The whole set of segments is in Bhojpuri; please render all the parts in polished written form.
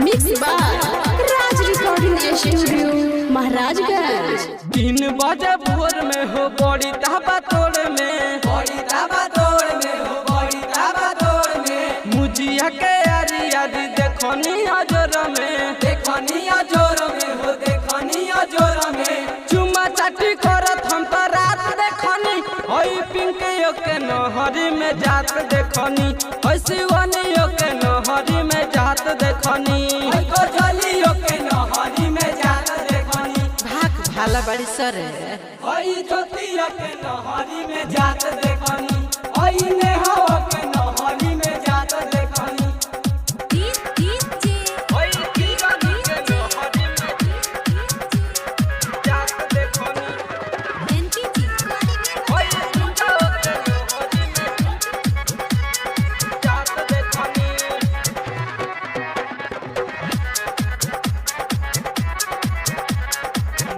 Mix by Raj recording studio Maharajganj. 3 बजे भोर में हो बड़ी ताबा तोड़ में, बड़ी ताबा तोड़ में हो, बड़ी ताबा तोड़ में मुजिया के यारी यारी देखनी अजोर में, देखनी अजोर में हो, देखनी अजोर में चुमा चाटी करत हम तो रात देखनी, ओई पिंकियो के नहरी में जात देखनी, ओई शिवनियो के नहरी में जात देखनी, ओई कोजलियो के नहरी में जात देखनी। भाग भाला बड़ी सरे, ओई ज्योतिया के नहरी में जात देखनी, ओई नेहा के नहरी में जात देखनी। ओई दीवानी के नहरी में जात देखनी, ओई मुंडाओ के नहरी में जात देखनी।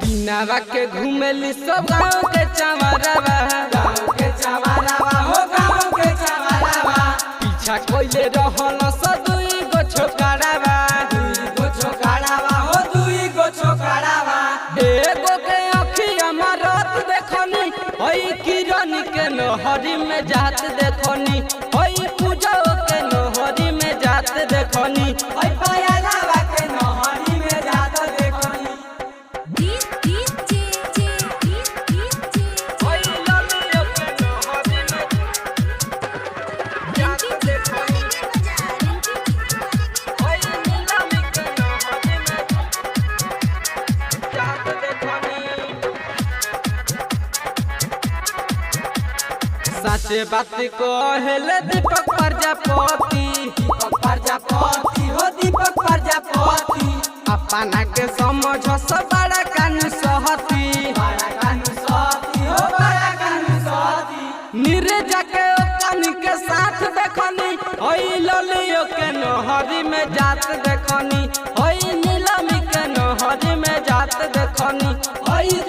बिनावा के घूमेली सब गाँव के चमारावा, गाँव के चमारावा हो, गाँव के चमारावा पीछा कोइले रहल स दुई गो छोकरावा, दुई गो छोकरावा हो, दुई गो छोकरावा एगो के अखिया मारत देखनी, ओई किरण के नहरी में जात देखनी, ओई पूजा के नहरी में जात देखनी, ओई पायलावा के नहरी में जात देखनी। ओई ललियो के नहरी में जात देखनी, ओई नीलमी के नहरी में जात देखनी। साचे बात कहले दीपक प्रजापति, दीपक प्रजापति हो, दीपक प्रजापति अपना के समझ से बड़ा कानू सहती, बड़ा कानू साथी हो, बड़ा कानू साथी नीरजा के ओकनी के साथ देखनी, ओई ललियो के नहरी में जात देखनी, ओई नीलमी के नहरी में जात देखनी, ओई